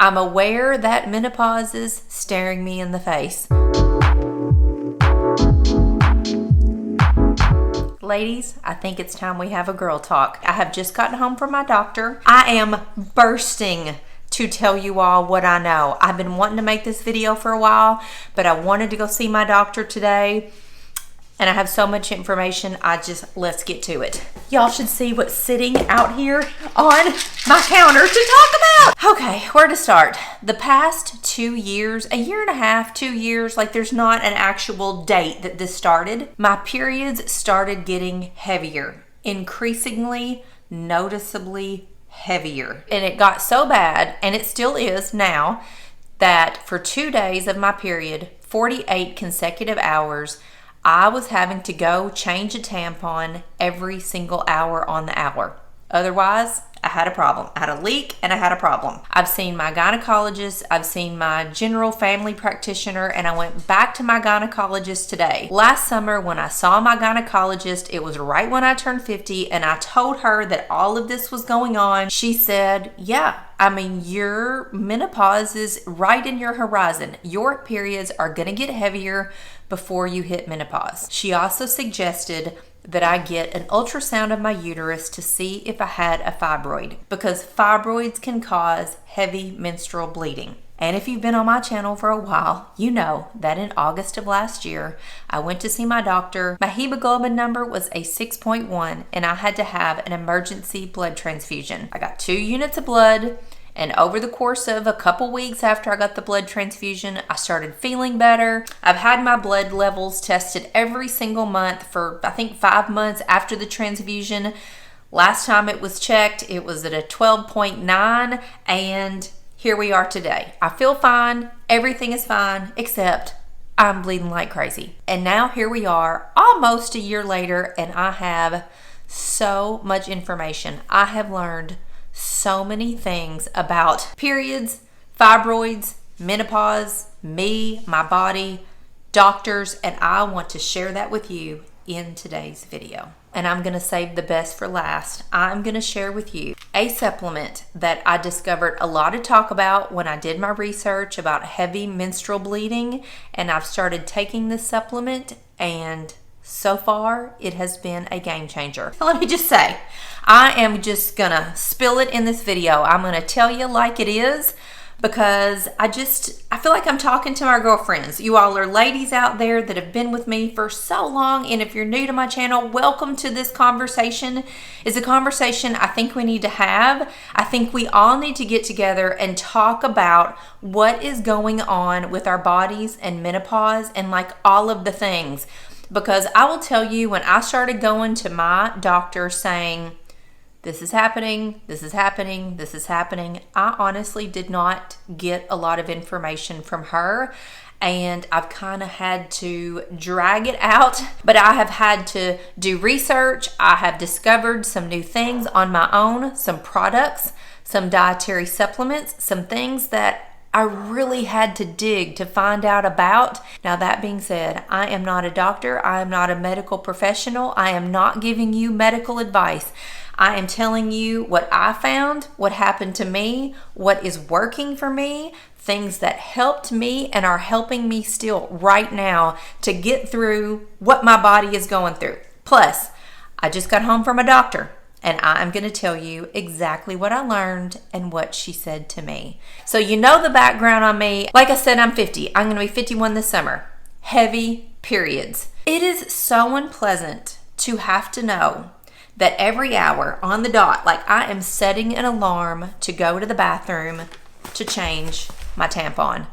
I'm aware that menopause is staring me in the face. Ladies, I think it's time we have a girl talk. I have just gotten home from my doctor. I am bursting to tell you all what I know. I've been wanting to make this video for a while, but I wanted to go see my doctor today. And I have so much information, let's get to it. Y'all should see what's sitting out here on my counter to talk about. Okay, where to start? The past 2 years, a year and a half, 2 years, like there's not an actual date that this started. My periods started getting heavier, increasingly, noticeably heavier. And it got so bad, and it still is now, that for 2 days of my period, 48 consecutive hours, I was having to go change a tampon every single hour on the hour. Otherwise, I had a problem. I had a leak and I had a problem. I've seen my gynecologist, I've seen my general family practitioner, and I went back to my gynecologist today. Last summer when I saw my gynecologist, it was right when I turned 50, and I told her that all of this was going on. She said, yeah, your menopause is right in your horizon. Your periods are gonna get heavier before you hit menopause. She also suggested that I get an ultrasound of my uterus to see if I had a fibroid, because fibroids can cause heavy menstrual bleeding. And if you've been on my channel for a while, you know that in August of last year, I went to see my doctor. My hemoglobin number was a 6.1, and I had to have an emergency blood transfusion. I got 2 units of blood, and over the course of a couple weeks after I got the blood transfusion, I started feeling better. I've had my blood levels tested every single month for, I think, 5 months after the transfusion. Last time it was checked, it was at a 12.9, and here we are today. I feel fine, everything is fine, except I'm bleeding like crazy. And now here we are, almost a year later, and I have so much information. I have learned so many things about periods, fibroids, menopause, me, my body, doctors, and I want to share that with you in today's video. And I'm going to save the best for last. I'm going to share with you a supplement that I discovered a lot of talk about when I did my research about heavy menstrual bleeding, and I've started taking this supplement, and so far it has been a game changer. Let me just say, I am just gonna spill it in this video. I'm gonna tell you like it is, because I feel like I'm talking to my girlfriends. You all are ladies out there that have been with me for so long, and if you're new to my channel, welcome to this conversation. It's a conversation I think we need to have. I think we all need to get together and talk about what is going on with our bodies and menopause and like all of the things. Because I will tell you, when I started going to my doctor saying, this is happening, this is happening, this is happening, I honestly did not get a lot of information from her, and I've kind of had to drag it out. But I have had to do research. I have discovered some new things on my own, some products, some dietary supplements, some things that I really had to dig to find out about. Now, that being said, I am not a doctor. I am not a medical professional. I am not giving you medical advice. I am telling you what I found, what happened to me, what is working for me, things that helped me and are helping me still right now to get through what my body is going through. Plus, I just got home from a doctor, and I'm going to tell you exactly what I learned and what she said to me. So you know the background on me. Like I said, I'm 50. I'm going to be 51 this summer. Heavy periods. It is so unpleasant to have to know that every hour on the dot, like I am setting an alarm to go to the bathroom to change my tampon,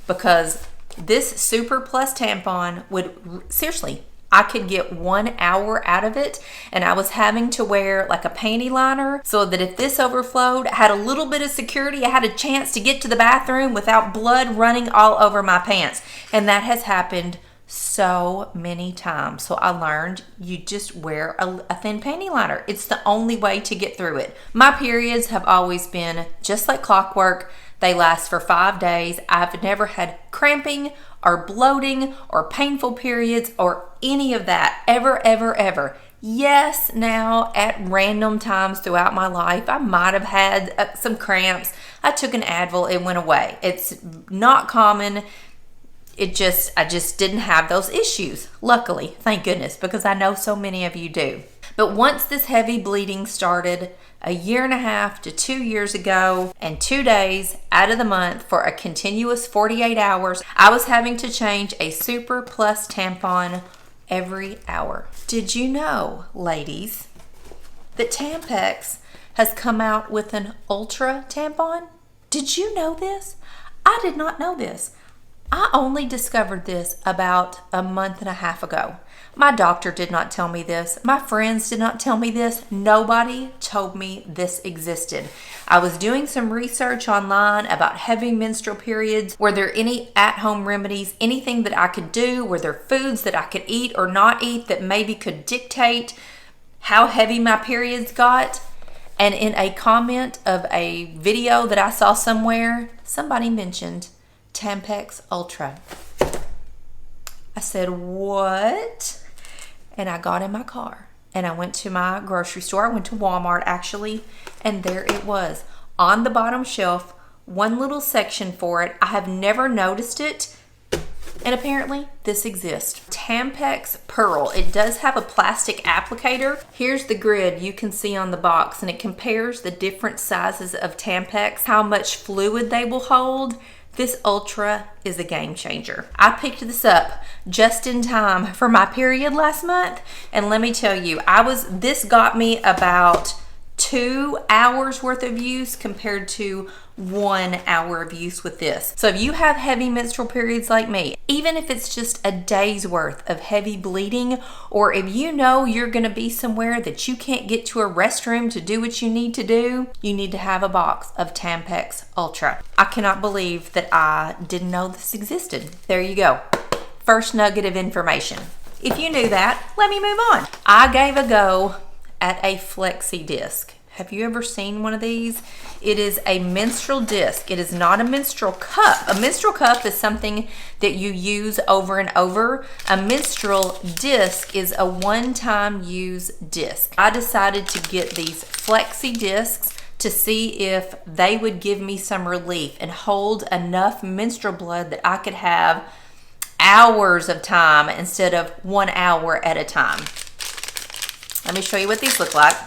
because this Super Plus tampon would, seriously, I could get 1 hour out of it, and I was having to wear like a panty liner so that if this overflowed, I had a little bit of security. I had a chance to get to the bathroom without blood running all over my pants. And that has happened so many times. So I learned you just wear a thin panty liner. It's the only way to get through it. My periods have always been just like clockwork. They last for 5 days. I've never had cramping or bloating or painful periods or any of that ever, ever, ever. Yes, now at random times throughout my life, I might have had some cramps. I took an Advil, it went away. It's not common. I just didn't have those issues. Luckily, thank goodness, because I know so many of you do. But once this heavy bleeding started, 1.5 to 2 years ago, and 2 days out of the month for a continuous 48 hours, I was having to change a Super Plus tampon every hour. Did you know, ladies, that Tampax has come out with an Ultra tampon? Did you know this? I did not know this. I only discovered this about 1.5 months ago. My doctor did not tell me this. My friends did not tell me this. Nobody told me this existed. I was doing some research online about heavy menstrual periods. Were there any at-home remedies, anything that I could do? Were there foods that I could eat or not eat that maybe could dictate how heavy my periods got? And in a comment of a video that I saw somewhere, somebody mentioned Tampax Ultra. I said, what? And I got in my car and I went to my grocery store. I went to Walmart actually, and there it was on the bottom shelf, one little section for it. I have never noticed it, and apparently this exists. Tampax Pearl. It does have a plastic applicator. Here's the grid you can see on the box, and it compares the different sizes of Tampax, how much fluid they will hold. This Ultra is a game changer. I picked this up just in time for my period last month, and let me tell you, this got me about 2 hours worth of use compared to 1 hour of use with this. So if you have heavy menstrual periods like me, even if it's just a day's worth of heavy bleeding, or if you know you're gonna be somewhere that you can't get to a restroom to do what you need to do, you need to have a box of Tampax Ultra. I cannot believe that I didn't know this existed. There you go. First nugget of information. If you knew that, let me move on. I gave a go at a flexi disc. Have you ever seen one of these? It is a menstrual disc. It is not a menstrual cup. A menstrual cup is something that you use over and over. A menstrual disc is a one-time use disc. I decided to get these flexi discs to see if they would give me some relief and hold enough menstrual blood that I could have hours of time instead of 1 hour at a time. Let me show you what these look like.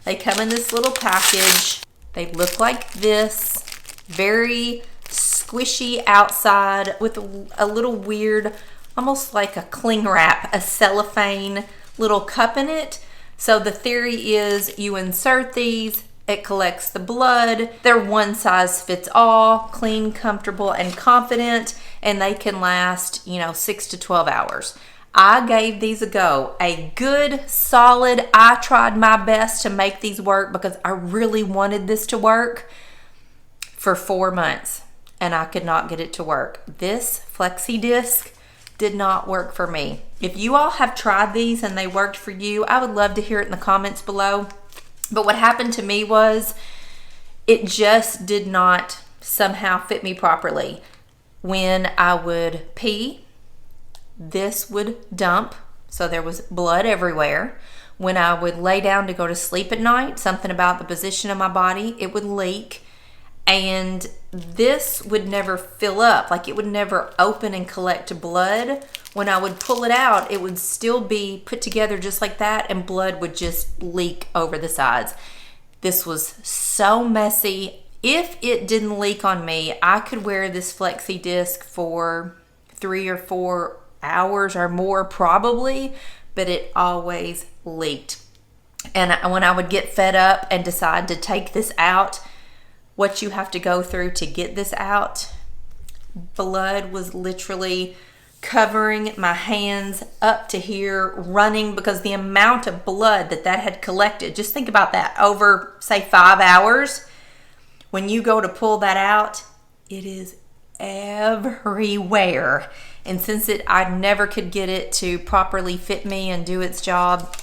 They come in this little package. They look like this, very squishy outside with a little weird, almost like a cling wrap, a cellophane little cup in it. So the theory is you insert these, it collects the blood. They're one size fits all, clean, comfortable, and confident, and they can last, 6 to 12 hours. I gave these a go. A good, solid, I tried my best to make these work because I really wanted this to work for 4 months, and I could not get it to work. This flexi disc did not work for me. If you all have tried these and they worked for you, I would love to hear it in the comments below. But what happened to me was it just did not somehow fit me properly. When I would pee, this would dump, so there was blood everywhere. When I would lay down to go to sleep at night, something about the position of my body, it would leak. And this would never fill up, like it would never open and collect blood. When I would pull it out, it would still be put together just like that, and blood would just leak over the sides. This was so messy. If it didn't leak on me, I could wear this flexi disc for 3 or 4 hours or more probably, but it always leaked. And when I would get fed up and decide to take this out, what you have to go through to get this out, blood was literally covering my hands up to here, running, because the amount of blood that had collected, just think about that, over say 5 hours. When you go to pull that out, it is everywhere. And since I never could get it to properly fit me and do its job,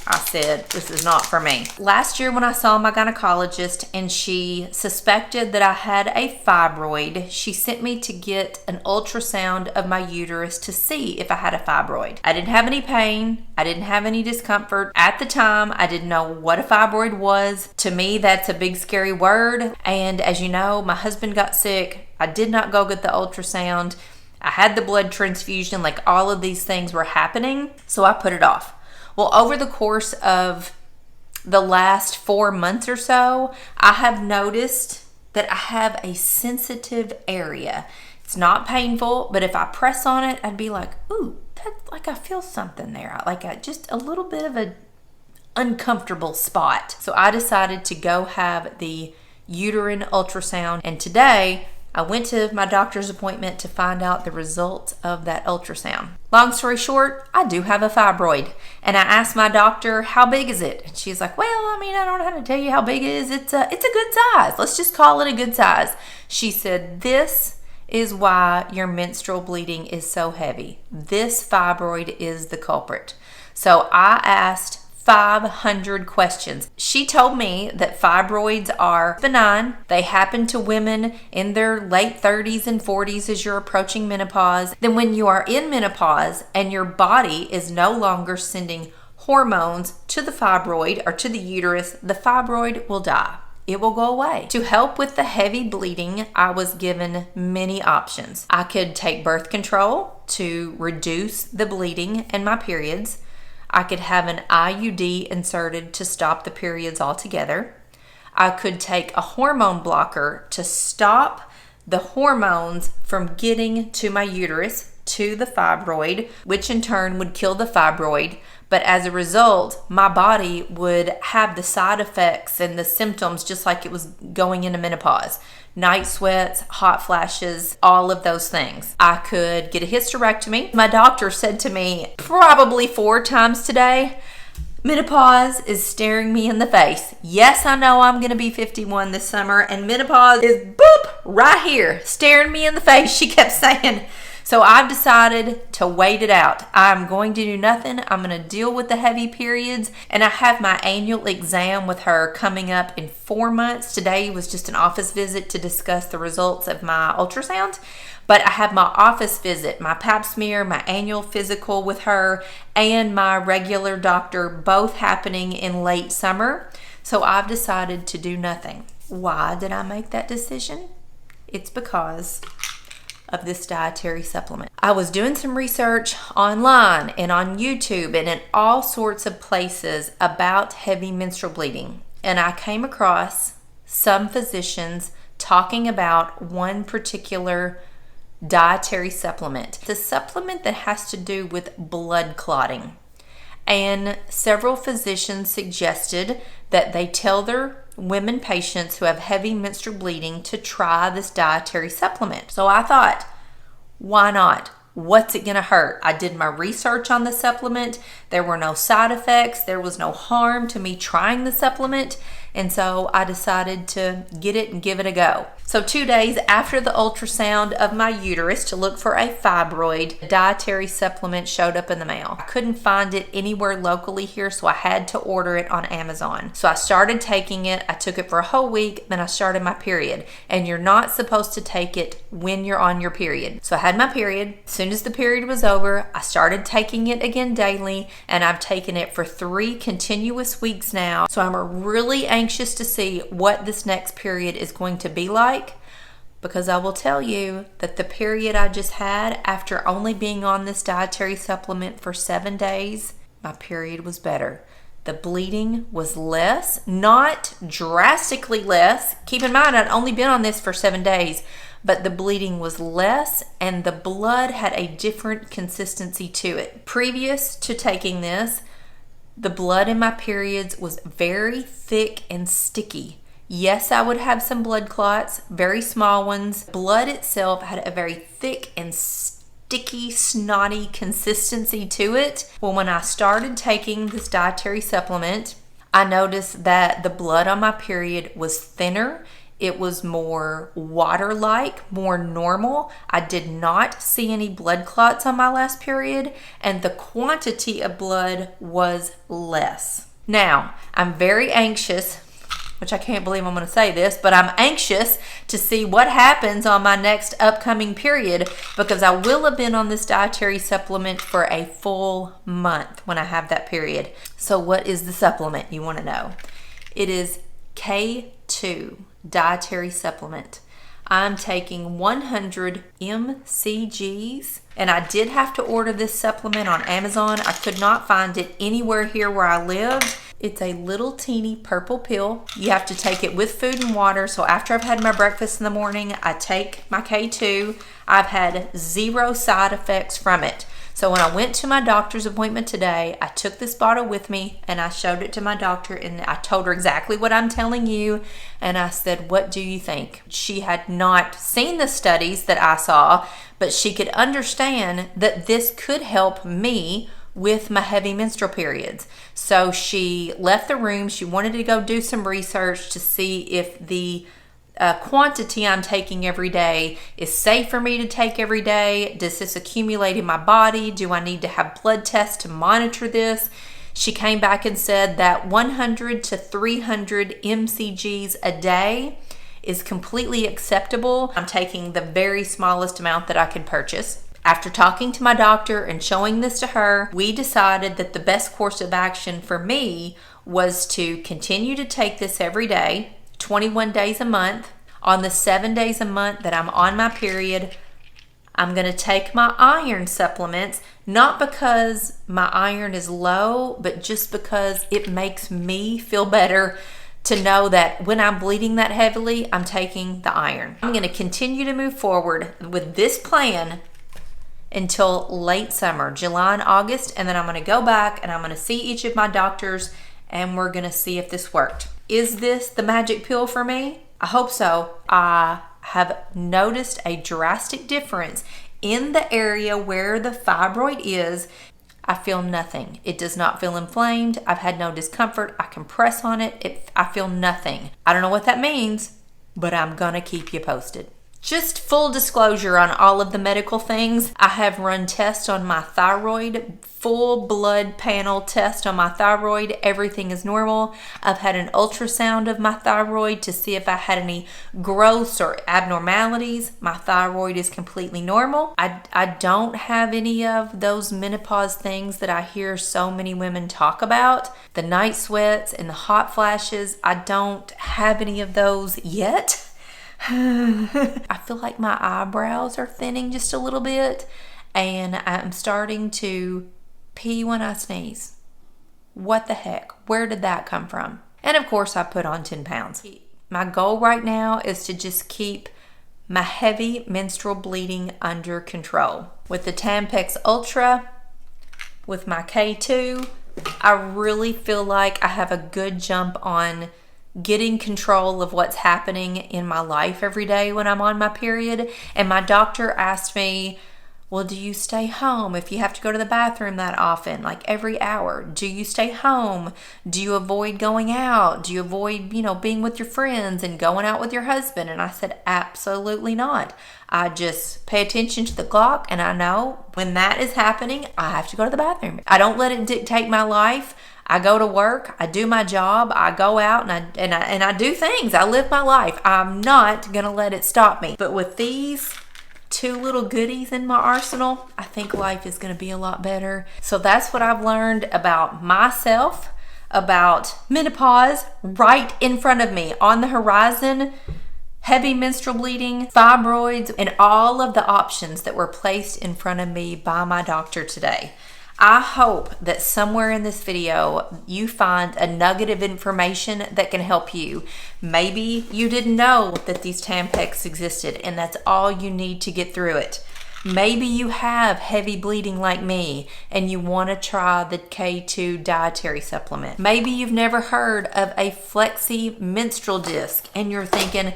I said, this is not for me. Last year when I saw my gynecologist and she suspected that I had a fibroid, she sent me to get an ultrasound of my uterus to see if I had a fibroid. I didn't have any pain. I didn't have any discomfort. At the time, I didn't know what a fibroid was. To me, that's a big scary word. And as you know, my husband got sick. I did not go get the ultrasound. I had the blood transfusion, like all of these things were happening. So I put it off. Well, over the course of the last 4 months or so, I have noticed that I have a sensitive area. It's not painful, but if I press on it, I'd be like, ooh, that's like I feel something there. Like just a little bit of an uncomfortable spot. So I decided to go have the uterine ultrasound. And today, I went to my doctor's appointment to find out the results of that ultrasound. Long story short, I do have a fibroid. And I asked my doctor, how big is it? And she's like, well, I don't know how to tell you how big it is. It's a good size. Let's just call it a good size. She said, this is why your menstrual bleeding is so heavy. This fibroid is the culprit. So I asked 500 questions. She told me that fibroids are benign. They happen to women in their late 30s and 40s as you're approaching menopause. Then when you are in menopause and your body is no longer sending hormones to the fibroid or to the uterus, the fibroid will die. It will go away. To help with the heavy bleeding, I was given many options. I could take birth control to reduce the bleeding and my periods. I could have an IUD inserted to stop the periods altogether. I could take a hormone blocker to stop the hormones from getting to my uterus, to the fibroid, which in turn would kill the fibroid. But as a result, my body would have the side effects and the symptoms just like it was going into menopause. Night sweats, hot flashes, all of those things. I could get a hysterectomy. My doctor said to me probably 4 times today, menopause is staring me in the face. Yes, I know I'm going to be 51 this summer, and menopause is boop right here, staring me in the face, she kept saying. So I've decided to wait it out. I'm going to do nothing. I'm going to deal with the heavy periods. And I have my annual exam with her coming up in 4 months. Today was just an office visit to discuss the results of my ultrasound. But I have my office visit, my pap smear, my annual physical with her, and my regular doctor, both happening in late summer. So I've decided to do nothing. Why did I make that decision? It's because of this dietary supplement. I was doing some research online and on YouTube and in all sorts of places about heavy menstrual bleeding. And I came across some physicians talking about one particular dietary supplement. The supplement that has to do with blood clotting. And several physicians suggested that they tell their women patients who have heavy menstrual bleeding to try this dietary supplement. So I thought, why not? What's it gonna hurt? I did my research on the supplement. There were no side effects. There was no harm to me trying the supplement. And so I decided to get it and give it a go. So 2 days after the ultrasound of my uterus to look for a fibroid, a dietary supplement showed up in the mail. I couldn't find it anywhere locally here, so I had to order it on Amazon. So I started taking it. I took it for a whole week, then I started my period. And you're not supposed to take it when you're on your period. So I had my period. As soon as the period was over, I started taking it again daily, and I've taken it for 3 continuous weeks now. So I'm really anxious to see what this next period is going to be like, because I will tell you that the period I just had after only being on this dietary supplement for 7 days, my period was better. The bleeding was less, not drastically less. Keep in mind, I'd only been on this for 7 days, but the bleeding was less and the blood had a different consistency to it. Previous to taking this, the blood in my periods was very thick and sticky. Yes, I would have some blood clots, very small ones. Blood itself had a very thick and sticky, snotty consistency to it. Well, when I started taking this dietary supplement, I noticed that the blood on my period was thinner. It was more water-like, more normal. I did not see any blood clots on my last period, and the quantity of blood was less. Now, I'm very anxious, which I can't believe I'm going to say this, but I'm anxious to see what happens on my next upcoming period, because I will have been on this dietary supplement for a full month when I have that period. So what is the supplement, you want to know? It is K2 dietary supplement. I'm taking 100 mcgs, and I did have to order this supplement on Amazon. I could not find it anywhere here where I live. It's a little teeny purple pill. You have to take it with food and water. So after I've had my breakfast in the morning, I take my K2. I've had 0 side effects from it. So when I went to my doctor's appointment today, I took this bottle with me and I showed it to my doctor, and I told her exactly what I'm telling you. And I said, what do you think? She had not seen the studies that I saw, but she could understand that this could help me with my heavy menstrual periods. So she left the room. She wanted to go do some research to see if the quantity I'm taking every day is safe for me to take every day. Does this accumulate in my body? Do I need to have blood tests to monitor this? She came back and said that 100 to 300 mcgs a day is completely acceptable. I'm taking the very smallest amount that I could purchase. After talking to my doctor and showing this to her, we decided that the best course of action for me was to continue to take this every day, 21 days a month. On the 7 days a month that I'm on my period, I'm going to take my iron supplements, not because my iron is low, but just because it makes me feel better to know that when I'm bleeding that heavily, I'm taking the iron. I'm going to continue to move forward with this plan until late summer, July and August, and then I'm going to go back and I'm going to see each of my doctors and we're going to see if this worked. Is this the magic pill for me? I hope so. I have noticed a drastic difference in the area where the fibroid is. I feel nothing. It does not feel inflamed. I've had no discomfort. I can press on it. I feel nothing. I don't know what that means, but I'm going to keep you posted. Just full disclosure on all of the medical things. I have run tests on my thyroid, full blood panel test on my thyroid. Everything is normal. I've had an ultrasound of my thyroid to see if I had any growths or abnormalities. My thyroid is completely normal. I don't have any of those menopause things that I hear so many women talk about. The night sweats and the hot flashes. I don't have any of those yet. I feel like my eyebrows are thinning just a little bit, and I'm starting to pee when I sneeze. What the heck? Where did that come from? And of course, I put on 10 pounds. My goal right now is to just keep my heavy menstrual bleeding under control. With the Tampax Ultra, with my K2, I really feel like I have a good jump on getting control of what's happening in my life every day when I'm on my period. And my doctor asked me, well, do you stay home if you have to go to the bathroom that often, like every hour? Do you stay home? Do you avoid going out? Do you avoid, being with your friends and going out with your husband? And I said, absolutely not. I just pay attention to the clock, and I know when that is happening, I have to go to the bathroom. I don't let it dictate my life. I go to work, I do my job, I go out and I do things. I live my life. I'm not gonna let it stop me. But with these 2 little goodies in my arsenal, I think life is gonna be a lot better. So that's what I've learned about myself, about menopause right in front of me on the horizon, heavy menstrual bleeding, fibroids, and all of the options that were placed in front of me by my doctor today. I hope that somewhere in this video you find a nugget of information that can help you. Maybe you didn't know that these Tampax existed and that's all you need to get through it. Maybe you have heavy bleeding like me and you want to try the K2 dietary supplement. Maybe you've never heard of a flexi menstrual disc and you're thinking,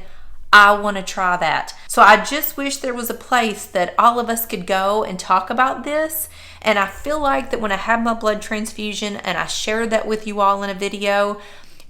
I want to try that. So I just wish there was a place that all of us could go and talk about this. And I feel like that when I had my blood transfusion and I shared that with you all in a video,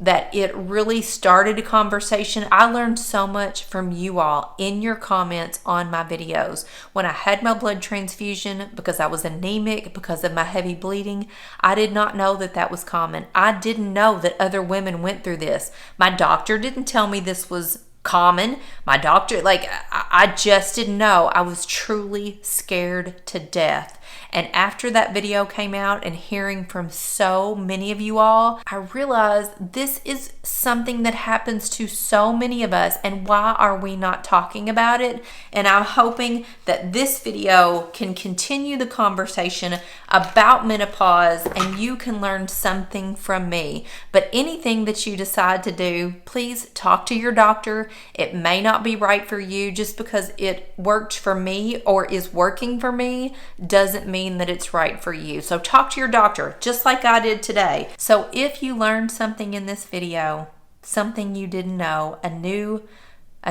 that it really started a conversation. I learned so much from you all in your comments on my videos. When I had my blood transfusion because I was anemic because of my heavy bleeding, I did not know that that was common. I didn't know that other women went through this. My doctor didn't tell me this was common. My doctor, I just didn't know. I was truly scared to death. And after that video came out and hearing from so many of you all, I realized this is something that happens to so many of us, and why are we not talking about it? And I'm hoping that this video can continue the conversation about menopause and you can learn something from me. But anything that you decide to do, please talk to your doctor. It may not be right for you. Just because it worked for me or is working for me doesn't mean that it's right for you. So talk to your doctor, just like I did today. So if you learned something in this video, something you didn't know, a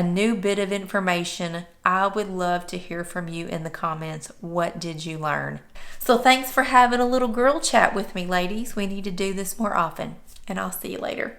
new bit of information, I would love to hear from you in the comments. What did you learn? So thanks for having a little girl chat with me, ladies. We need to do this more often, and I'll see you later.